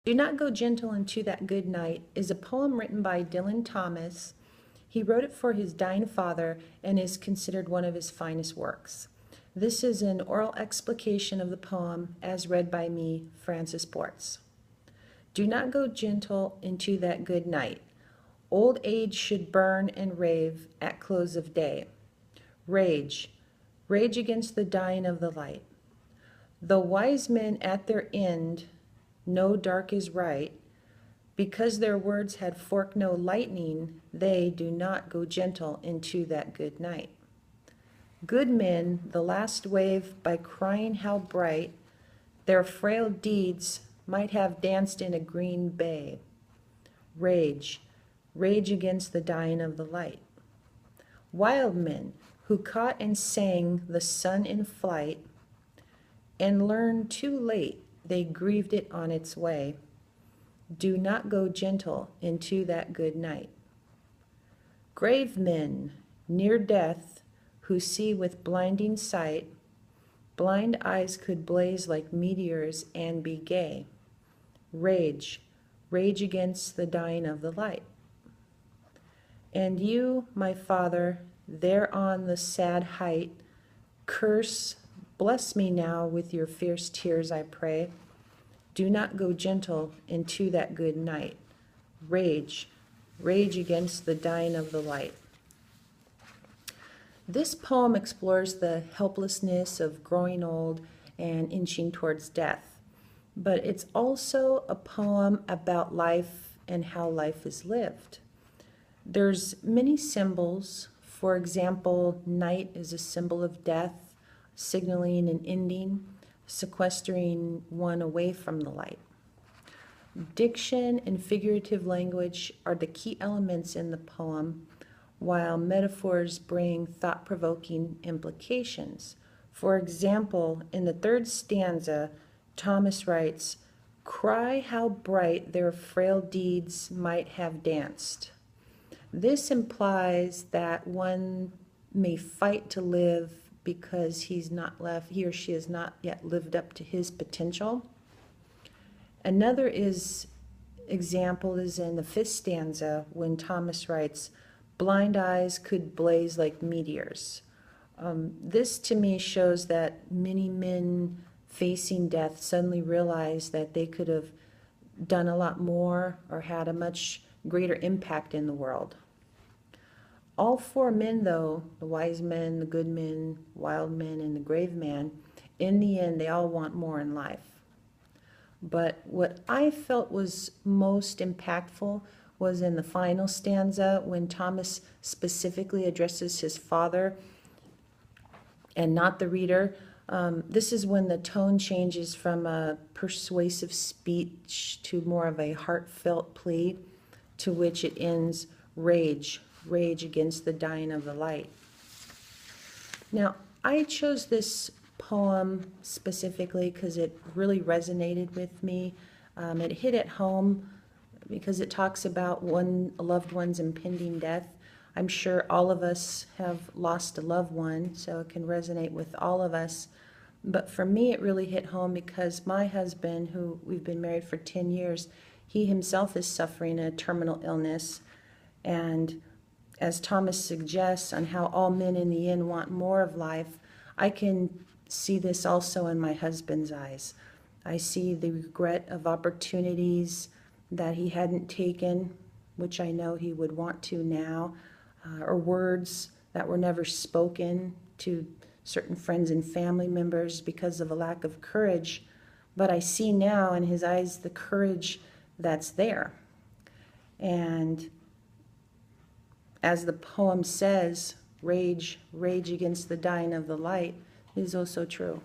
Do Not Go Gentle Into That Good Night is a poem written by Dylan Thomas. He wrote it for his dying father and is considered one of his finest works. This is an oral explication of the poem as read by me, Frances Bortz. Do not go gentle into that good night. Old age should burn and rave at close of day. Rage, rage against the dying of the light. Though wise men at their end know dark is right, because their words had forked no lightning, they do not go gentle into that good night. Good men, the last wave, by crying how bright, their frail deeds might have danced in a green bay. Rage, rage against the dying of the light. Wild men, who caught and sang the sun in flight, and learned too late they grieved it on its way, do not go gentle into that good night. Grave men, near death, who see with blinding sight, blind eyes could blaze like meteors and be gay. Rage, rage against the dying of the light. And you, my Father, there on the sad height, curse, bless me now with your fierce tears, I pray. Do not go gentle into that good night. Rage, rage against the dying of the light. This poem explores the helplessness of growing old and inching towards death, but it's also a poem about life and how life is lived. There's many symbols. For example, night is a symbol of death, signaling an ending, sequestering one away from the light. Diction and figurative language are the key elements in the poem, while metaphors bring thought-provoking implications. For example, in the third stanza, Thomas writes, "Cry how bright their frail deeds might have danced." This implies that one may fight to live because he or she has not yet lived up to his potential. Another example is in the fifth stanza when Thomas writes, "Blind eyes could blaze like meteors." This to me shows that many men facing death suddenly realize that they could have done a lot more or had a much greater impact in the world. All four men, though, the wise men, the good men, wild men, and the grave man, in the end, they all want more in life. But what I felt was most impactful was in the final stanza when Thomas specifically addresses his father and not the reader. This is when the tone changes from a persuasive speech to more of a heartfelt plea, to which it ends, "Rage, rage against the dying of the light." Now, I chose this poem specifically because it really resonated with me. It hit at home because it talks about a loved one's impending death. I'm sure all of us have lost a loved one, so it can resonate with all of us. But for me, it really hit home because my husband, who we've been married for 10 years, he himself is suffering a terminal illness. And as Thomas suggests on how all men in the end want more of life, I can see this also in my husband's eyes. I see the regret of opportunities that he hadn't taken, which I know he would want to now, or words that were never spoken to certain friends and family members because of a lack of courage. But I see now in his eyes the courage that's there. And as the poem says, rage, rage against the dying of the light, is also true.